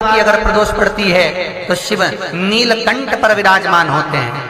की अगर प्रदोष पड़ती है तो शिव नीलकंठ पर विराजमान होते हैं।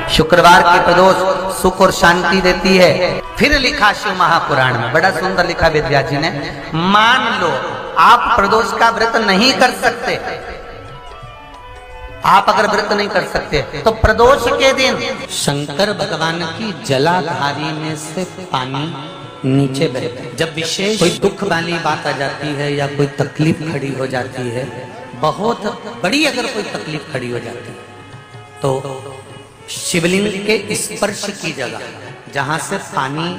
शुक्रवार की प्रदोष सुख और शांति देती है। फिर लिखा शिव महापुराण में, बड़ा सुंदर लिखा वेदव्यास जी ने, मान लो आप प्रदोष का व्रत नहीं कर सकते, आप अगर व्रत नहीं कर सकते तो प्रदोष के दिन शंकर भगवान की जलाधारी में से पानी नीचे बहता है। जब विशेष कोई दुख वाली बात आ जाती है या कोई तकलीफ खड़ी हो जाती है, बहुत बड़ी अगर कोई तकलीफ खड़ी हो जाती है, तो शिवलिंग के स्पर्श की जगह जहां से पानी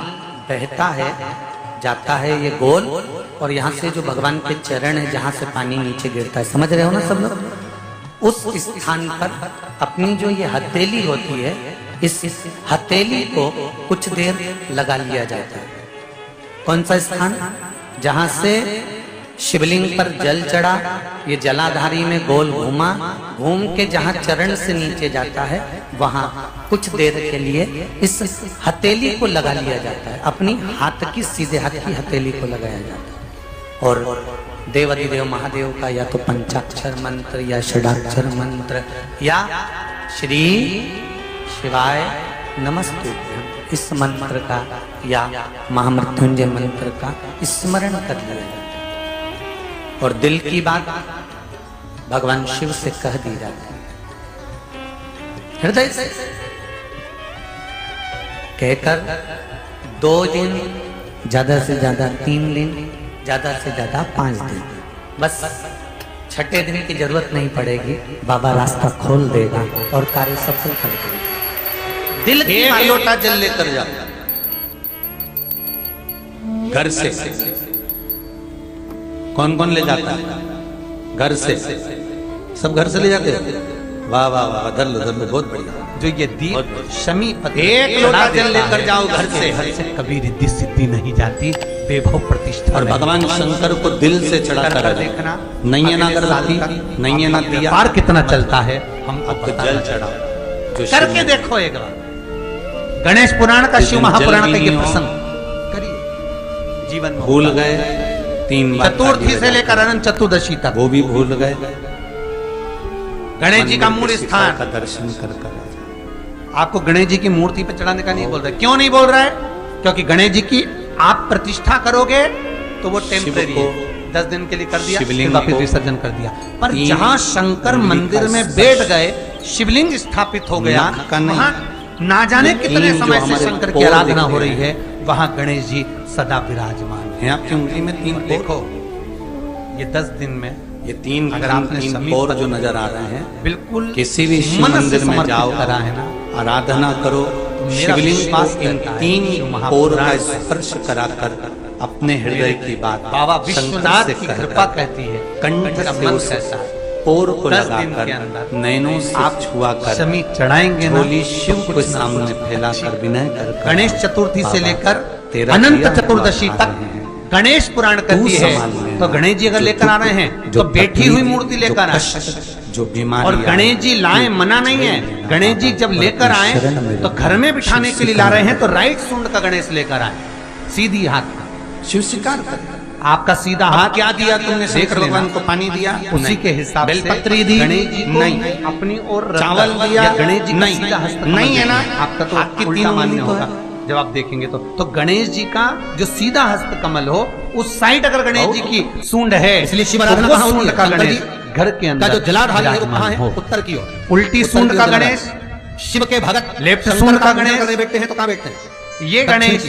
बहता है जाता है ये गोल, और यहाँ से जो भगवान के चरण है जहां से पानी नीचे गिरता है, समझ रहे हो ना सब लोग, उस स्थान पर अपनी जो ये हथेली होती है, इस हथेली को कुछ देर लगा लिया जाता है। कौन सा स्थान? जहां से शिवलिंग पर जल चढ़ा, ये जलाधारी में गोल घूमा, घूम के जहां चरण से नीचे जाता है वहां कुछ देर के लिए इस हथेली को लगा लिया जाता है। अपनी हाथ की, सीधे हाथ की हथेली को लगाया जाता है। और देवाधिदेव महादेव का या तो पंचाक्षर मंत्र या षडाक्षर मंत्र या श्री शिवाय नमस्तुभ्यं, इस मंत्र का या महामृत्युंजय मंत्र का स्मरण कर लिया जाता है। और दिल की बात भगवान शिव से कह दी जाती है, हृदय से कहकर 2 दिन, ज्यादा से ज्यादा 3 दिन, ज्यादा से ज्यादा 5 दिन, बस 6ठे दिन की जरूरत नहीं पड़ेगी, बाबा रास्ता खोल देगा और कार्य सफल कर देगा। दिल की एक लोटा जल लेकर जाओ घर से। कौन कौन ले जाता है? घर से सब घर से ले जाते हैं। वाह वाह वाह, धर लो बहुत बढ़िया। जो ये दीप शमी एक लोटा जल लेकर जाओ घर से। कभी रिद्धि सिद्धि नहीं जाती, वैभव प्रतिष्ठा। और भगवान शंकर को दिल से चढ़ा कर देखना, नहीं ना अगरबत्ती, नहीं ना दिया, पार कितना चलता है हम आपको जल चढ़ाओ करके देखो एक बार। गणेश पुराण का, शिव महापुराण का ये प्रसंग करिए जीवन में। भूल गए 3 बार, चतुर्थी से लेकर अनंत चतुर्दशी तक वो भी भूल गए। गणेश जी का मूल स्थान का दर्शन कर आपको गणेश जी की मूर्ति पर चढ़ाने का नहीं बोल रहा है। क्यों नहीं बोल रहा है? क्योंकि गणेश जी की आप प्रतिष्ठा करोगे तो वो टेम्परेरी है, 10 दिन के लिए कर दिया, फिर वापस विसर्जन कर दिया। पर जहां शंकर मंदिर में बैठ गए, शिवलिंग स्थापित हो गया, वहां ना जाने कितने समय से शंकर की आराधना हो रही है, वहां गणेश जी सदा विराजमान है। आपकी उंगली में 3 देखो, ये 10 दिन में ये 3 अगर आपने 3 और जो नजर आ रहे हैं, बिल्कुल किसी भी शिव मंदिर में जाओ, करा है ना, आराधना करो, शिवलिंग पास इन 3 और का स्पर्श कराकर अपने हृदय की बात बाबा विश्वनाथ की कृपा कहती है, कंठ का से मन उस कैसा पोर को 10 दिन लगाकर के अंदर नैनों से आप छुआ कर शमी चढ़ाएंगे ना, बोली शिव को सामने फैला कर विनय कर गणेश चतुर्थी से लेकर तेरा अनंत चतुर्दशी तक गणेश पुराण कहती है। तो गणेश जी अगर लेकर आ रहे हैं तो बैठी हुई मूर्ति लेकर आए, जो बीमारी, और गणेश जी लाए मना नहीं है। गणेश जी जब लेकर आए तो घर में बिठाने के लिए ला रहे हैं, तो राइट सूंड का गणेश लेकर आए, सीधी हाथ का। शिव स्वीकार कर। आपका सीधा हाथ क्या दिया तुमने? शेखर भगवान को पानी दिया, उसी के हिसाब से बेलपत्री दी, गणेश जी को नहीं, अपनी और चावल दिया, गणेश जी नहीं, सीधा हस्त नहीं है ना, आपका तो आपकी उल्टा 3 मान्य तो होगा जब आप देखेंगे तो गणेश जी का जो सीधा हस्त कमल हो, उस साइड अगर गणेश जी की सूंड है, इसलिए शिव तो आराधना वो कहाँ होती सूंड है? का शंकर गणेश जी घर के अंदर का जो जलाधारी है वो कहाँ विराजमान है? हो। उत्तर की ओर। उल्टी सूंड का गणेश, शिव के भगत लेफ्ट शंकर सूंड का पूजन गणेश करने बैठते हैं तो कहाँ बैठते हैं? ये गणेश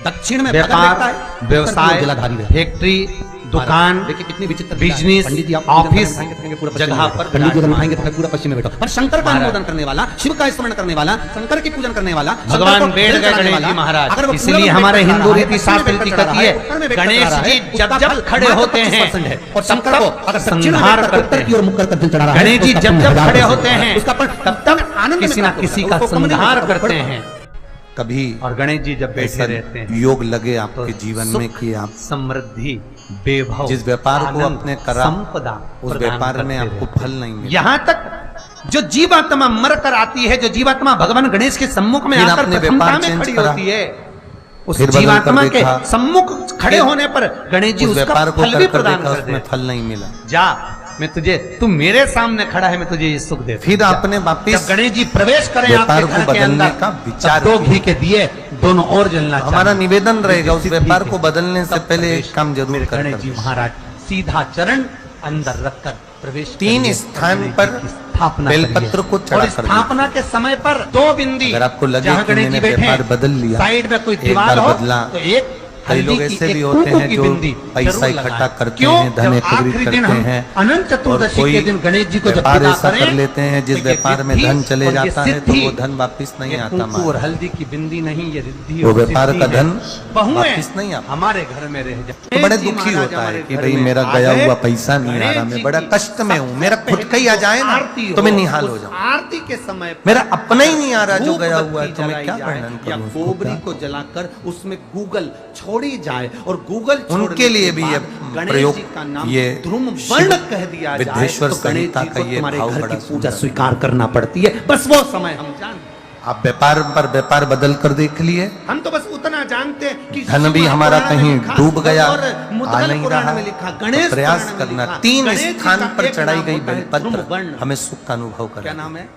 दक्षिण में भगत व्यापार, बैठता है, व्यवसाय, जलाधारी है। फैक्ट्री, दुकान, देखिए कितनी विचित्र बिजनेस, पंडित जी आप ऑफिस पूरा जगह पर पंडित जी दिखाएंगे तो पूरा पश्चिम में बैठो। पर शंकर का महाराज, अनुमोदन करने वाला, शिव का स्मरण करने वाला, शंकर की पूजन करने वाला, भगवान बैठ गए गणेश जी महाराज। इसलिए हमारे हिंदू रीति शास्त्र रीति कहती है, गणेश जी जब जब खड़े होते हैं और शंकर को अगर संहार करते हैं, और मुख कर दिल चढ़ा रहा है, गणेश जी जब जब खड़े होते हैं उसका तब तब आनंद किसी ना किसी का संहार करते हैं। कभी और गणेश जी जब बैठे रहते हैं, योग लगे आपके जीवन में कि आप समृद्धि, वैभव, जिस व्यापार को आनंद, आपने करा, संपदा उस प्रदान व्यापार में करते आपको रहते फल नहीं मिला। यहाँ तक जो जीवात्मा मर कर आती है, जो जीवात्मा भगवान गणेश के सम्मुख में फिर आकर आपने प्रथमता व्यापार में चेंज खड़ी करा। होती है, उस फिर बदल कर जीवात्मा के देखा, सम्मुख खड़े फिर होने पर गणेश जी उस उसका व्यापार को फल भी कर कर प्रदान देखा, कर उसमें दे। फल नहीं मिला। जा, मैं तुझे, तू मेरे सामने खड़ा है, मैं तुझे ये सुख देता फिर हूं। जा। आपने वापिस जब गणेश जी प्रवेश करें व्यापार आपके को घर के बदलने अंदर, का विचार तब दो घी के दिए दोनों और जलना चाहिए। हमारा निवेदन रहेगा उस सिद्धि व्यापार के को बदलने से तब पहले प्रवेश एक काम जरूर मेरे कर गणेश जी महाराज सीधा चरण अंदर रखकर प्रवेश 3 करिए। स्थान गणेश पर जी की स्थापना बेलपत्र करिए। को चढ़ा और कर स्थापना के समय पर 2 बिंदी, अगर आपको लगे जहाँ कि गणेश जी मैंने बैठे व्यापार बदल लिया, साइड में कोई एक दीवार बार हो बदला, तो एक कई लोग हल्दी की, ऐसे भी एक होते कुकू हैं की जो बिंदी पैसा जरूर इकट्ठा लगाएं। करते क्यों? हैं, धन जब एकत्रित आखिरी दिन करते हम हैं, अनंत और चतुर्दशी कोई के दिन गणेश जी को जब व्यापार विदा ऐसा कर करें, लेते हैं जिस तो ये व्यापार में सिद्धि धन चले और ये जाता है तो सिद्धि, वो धन वापिस नहीं ये आता कुंकू और माँ। हल्दी की बिंदी नहीं, ये रिद्धि वो और व्यापार सिद्धि का है। धन बहुएं वापिस नहीं आता। हमारे घर में रह जाए तो बड़े दुखी होता है कि भाई मेरा गया हुआ पैसा नहीं आ रहा, मैं बड़ा कष्ट में हूँ, मेरा खुद का ही आ जाए ना तो मैं निहाल हो जाऊँ। आरती के समय मेरा अपना ही नहीं आ रहा जो धूप गया हुआ है, बत्ती तो मैं क्या जलाई वर्णन जाए, या करूं उसको, गोबरी क्या? को जलाकर उसमें गूगल छोड़ी जाए और गूगल उनके लिए भी ये प्रयोग, का नाम ये ध्रुम शिव वर्ण कह दिया जाए विद्वेश्वर तो गणेश संहिता जी का को ये तुम्हारे भाव घर बड़ा की पूजा सुंदर है। स्वीकार करना पड़ती है। बस वो समय हम जानते, आप व्यापार पर व्यापार बदल कर देख लिए, हम तो बस उतना जानते हैं कि धन भी शिव हमारा पुराण में कहीं लिखा डूब गया, और आ मुद्गल नहीं पुराण रहा, में लिखा, तो गणेश प्रयास पुराण में करना। लिखा, 3 गणेश जी स्थान का पर एक चढ़ाई नाम गई होता है बेलपत्र ध्रुव वर्ण। हमें सुख का अनुभव क्या करा। नाम है?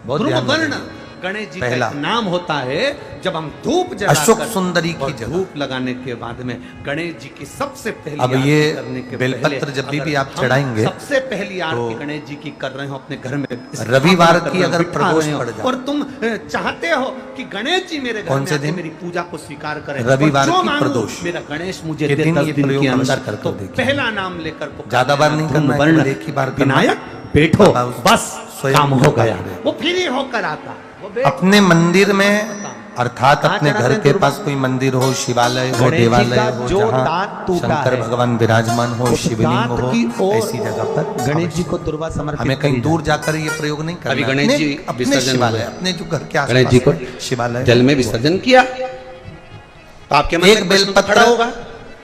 बहुत ध्रुव ध्यान वर्ण रखिए। गणेश जी पहला। का एक नाम होता है। जब हम धूप जलाकर अशोक सुंदरी की और जगह। धूप लगाने के बाद में गणेश जी की सबसे पहली अब आरती ये करने के बेलपत्र पहले जब भी अगर आप हम चढ़ाएंगे, सबसे पहली आरती तो गणेश जी की कर रहे हो अपने घर में, रविवार स्थापना कर की रहे हो, अगर बिठा प्रदोष रहे हो, पड़ जाए, और तुम चाहते हो कि गणेश जी मेरे घर कौन में से आके दिन? मेरी पूजा को स्वीकार करें, रविवार और जो की मांगू, प्रदोष मेरा गणेश मुझे के दे दिन 10 ये दिन प्रयोग के अवश्य अंदर, कर तो देखिए। पहला नाम लेकर पुकारना, ज्यादा बार नहीं ध्रुव करना है, वर्ण, केवल एक ही बार करना है। विनायक बैठो, बाबा उस बस स्वयं काम हो गया। पुकारे। वो फिर ही होकर आता, वो बैठ- अपने मंदिर में, अर्थात कहाँ अपने चढ़ाते घर हैं के दुर्गा? पास कोई मंदिर हो, शिवालय हो, गणेश जी देवालय का हो, जो जहाँ दांत टूटा शंकर है, भगवान विराजमान हो, उस शिवलिंग दांत हो, की ओर ऐसी जगह पर गणेश जी को दुर्वा समर्पित हमें कहीं करी दूर जाकर ये प्रयोग नहीं करना। अभी गणेश अपने- जी अपने विसर्जन शिवालय, हुए। अपने जो घर के आसपास गणेश जी को शिवालय जल में विसर्जन किया तो आपके मन में एक प्रश्न तो बेलपत्र खड़ा होगा,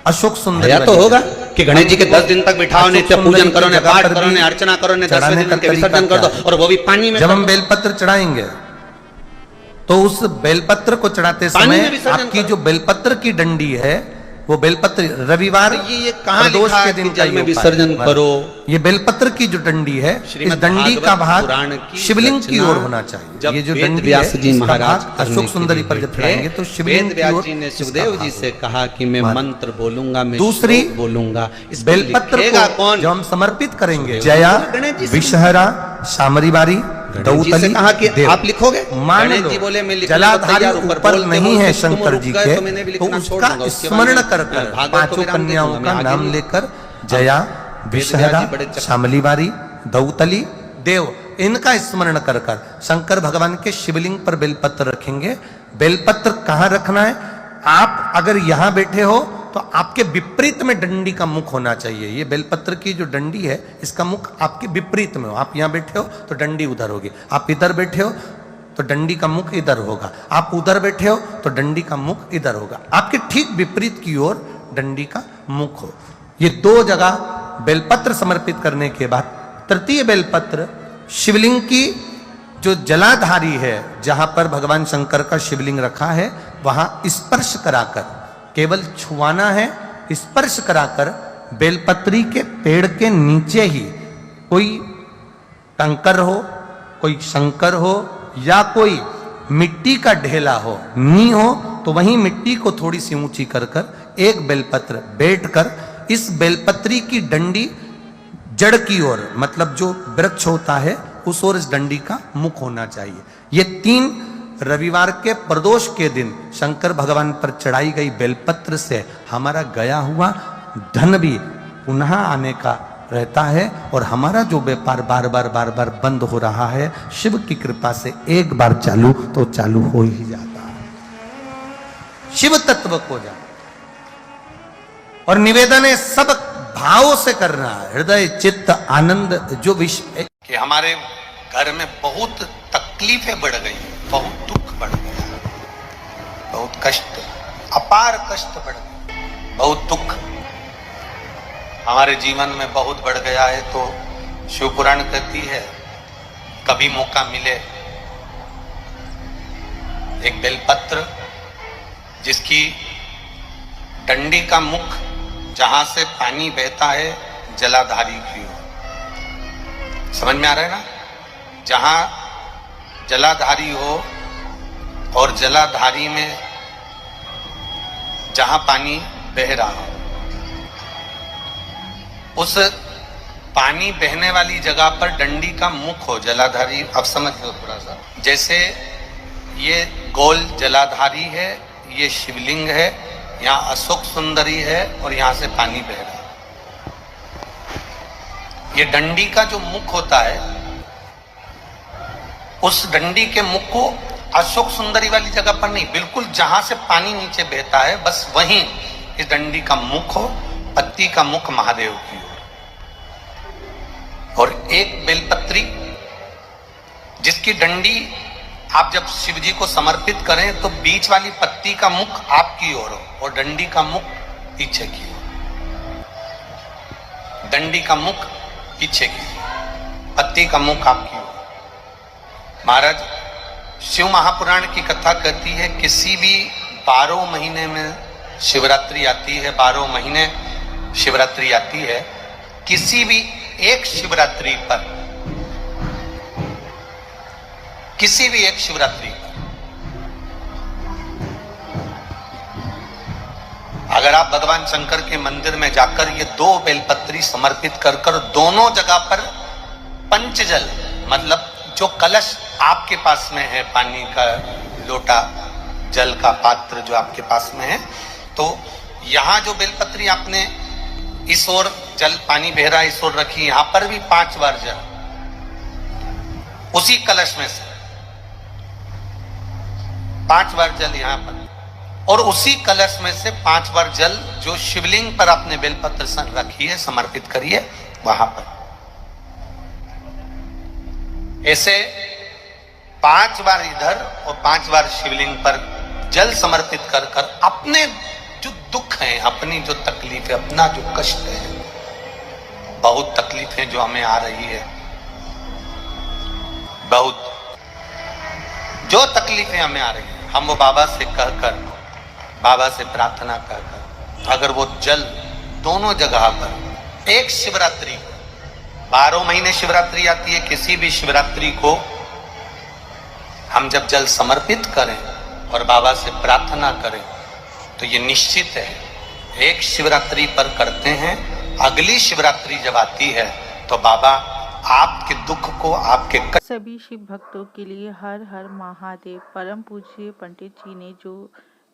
अशोक सुंदर या तो होगा कि गणेश जी के 10 दिन तक बिठाओ, नित्य पूजन करो, ने पाठ करो, ने अर्चना करो, ने 10वें चढ़ाने दिन का के विसर्जन तरीका कर दो, क्या है? और वो भी पानी में जब कर हम दो। बेलपत्र चढ़ाएंगे तो उस बेलपत्र को चढ़ाते पानी में समय विसर्जन आपकी करो। जो बेलपत्र की डंडी है वो बेलपत्र रविवार ये कहाँ प्रदोष लिखा के है दिन कि का जल में ये विसर्जन उपाय। करो? ये बेलपत्र की जो डंडी है, इस श्रीमद् डंडी का भागवत पुराण भाग की शिवलिंग की रचना ओर होना चाहिए। जब ये जो वेद डंडी व्यास है जी इसका महाराज भाग करने अशोक के सुंदरी लिए पर जब बैठे, चढ़ाएंगे तो शिवलिंग वेद की व्यास ओर जी ने इसका सुखदेव भाग जी से होगा। कहा कि मैं मान- मंत्र बोलूंगा, मैं दूसरी, श्लोक बोलूंगा, इसको बेलपत्र लिखेगा को कौन? जब हम समर्पित करेंगे, सुखदेव जया जी गणेश जी से- विषहरा शामरीवारी गणेश जी से कहा कि देव। आप लिखोगे? मान गणेश लो जी बोले मैं लिखूंगा, जलाधारी तैयार ऊपर ऊपर बोलते नहीं है बोलते तुम शंकर रुक जी गए के, तो मैंने भी तो लिखना छोड़ उसका दूंगा। उसके बाद स्मरण में, कर भागवत को पांचों विराम दे कन्याओं दूंगा, का मैं आगे नाम नहीं- लेकर जया विषहरा जी बड़े चक्कर- शामलीवारी दौतली देव, इनका स्मरण कर कर शंकर भगवान के शिवलिंग पर बेलपत्र रखेंगे। बेलपत्र कहाँ रखना है? आप अगर यहाँ बैठे हो तो आपके विपरीत में डंडी का मुख होना चाहिए। ये बेलपत्र की जो डंडी है इसका मुख आपके विपरीत में हो। आप यहाँ बैठे हो तो डंडी उधर होगी, आप इधर बैठे हो तो डंडी का मुख इधर होगा, आप उधर बैठे हो तो डंडी का मुख इधर होगा। आपके ठीक विपरीत की ओर डंडी का मुख हो। ये 2 जगह बेलपत्र समर्पित करने के बाद तृतीय बेलपत्र शिवलिंग की जो जलाधारी है, जहां पर भगवान शंकर का शिवलिंग रखा है, वहां स्पर्श कराकर, केवल छुआना है, स्पर्श कराकर बेलपत्री के पेड़ के नीचे ही कोई कंकर हो, कोई शंकर हो या कोई मिट्टी का ढेला हो, नी हो, तो वहीं मिट्टी को थोड़ी सी ऊंची कर कर एक बेलपत्र बैठकर इस बेलपत्री की डंडी जड़ की ओर, मतलब जो वृक्ष होता है उस ओर इस डंडी का मुख होना चाहिए। ये 3 रविवार के प्रदोष के दिन शंकर भगवान पर चढ़ाई गई बेलपत्र से हमारा गया हुआ धन भी पुनः आने का रहता है, और हमारा जो व्यापार बार बार बंद हो रहा है, शिव की कृपा से एक बार चालू तो चालू हो ही जाता है। शिव तत्व को जान, और निवेदन है सब भाव से करना है, हृदय चित्त आनंद। जो विषय कि हमारे घर में बहुत तकलीफें बढ़ गई, बहुत दुख बढ़ गया, बहुत कष्ट, अपार कष्ट बढ़ गया, बहुत दुख हमारे जीवन में बहुत बढ़ गया है। तो शिव पुराण कहती है कभी मौका मिले एक बेलपत्र जिसकी डंडी का मुख जहां से पानी बहता है जलाधारी की ओर। समझ में आ रहा है ना? जहां जलाधारी हो और जलाधारी में जहां पानी बह रहा हो, उस पानी बहने वाली जगह पर डंडी का मुख हो जलाधारी। अब समझ लो थोड़ा सा, जैसे ये गोल जलाधारी है, ये शिवलिंग है, यहाँ अशोक सुंदरी है और यहां से पानी बह रहा है। ये डंडी का जो मुख होता है, उस डंडी के मुख को अशोक सुंदरी वाली जगह पर नहीं, बिल्कुल जहां से पानी नीचे बहता है बस वहीं इस डंडी का मुख हो, पत्ती का मुख महादेव की ओर। और एक बेलपत्री जिसकी डंडी आप जब शिव जी को समर्पित करें तो बीच वाली पत्ती का मुख आपकी ओर हो और डंडी का मुख पीछे की ओर। डंडी का मुख पीछे की ओर, पत्ती का मुख आपकी ओर। महाराज, शिव महापुराण की कथा कहती है किसी भी 12 महीने में शिवरात्रि आती है, 12 महीने शिवरात्रि आती है, किसी भी एक शिवरात्रि पर, किसी भी एक शिवरात्रि पर अगर आप भगवान शंकर के मंदिर में जाकर ये 2 बेलपत्री समर्पित कर दोनों जगह पर पंचजल, मतलब जो कलश आपके पास में है, पानी का लोटा, जल का पात्र जो आपके पास में है, तो यहां जो बेलपत्री आपने इस ओर जल पानी बह रहा है इस ओर रखी, यहां पर भी 5 बार जल उसी कलश में से 5 बार जल यहां पर, और उसी कलश में से 5 बार जल जो शिवलिंग पर आपने बेलपत्र रखी है समर्पित करिए वहां पर। ऐसे 5 बार इधर और 5 बार शिवलिंग पर जल समर्पित कर अपने जो दुख है, अपनी जो तकलीफ है, अपना जो कष्ट है, बहुत तकलीफें जो हमें आ रही है, बहुत जो तकलीफें हमें आ रही है, हम वो बाबा से कहकर, बाबा से प्रार्थना कहकर, अगर वो जल दोनों जगह पर एक शिवरात्रि को, 12 महीने शिवरात्रि आती है, किसी भी शिवरात्रि को हम जब जल समर्पित करें और बाबा से प्रार्थना करें तो ये निश्चित है एक शिवरात्रि पर करते हैं, अगली शिवरात्रि जब आती है तो बाबा आपके दुख को, आपके सभी शिव भक्तों के लिए हर हर महादेव। परम पूज्य पंडित जी ने जो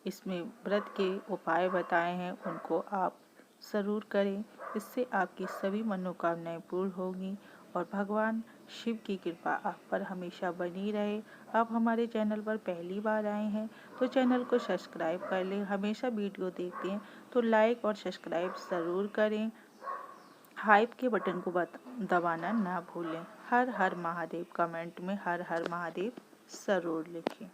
इसमें व्रत के उपाय बताए हैं उनको आप ज़रूर करें, इससे आपकी सभी मनोकामनाएं पूर्ण होंगी और भगवान शिव की कृपा आप पर हमेशा बनी रहे। आप हमारे चैनल पर पहली बार आए हैं तो चैनल को सब्सक्राइब कर लें, हमेशा वीडियो देखते हैं तो लाइक और सब्सक्राइब ज़रूर करें, हाइप के बटन को दबाना ना भूलें। हर हर महादेव, कमेंट में हर हर महादेव ज़रूर लिखें।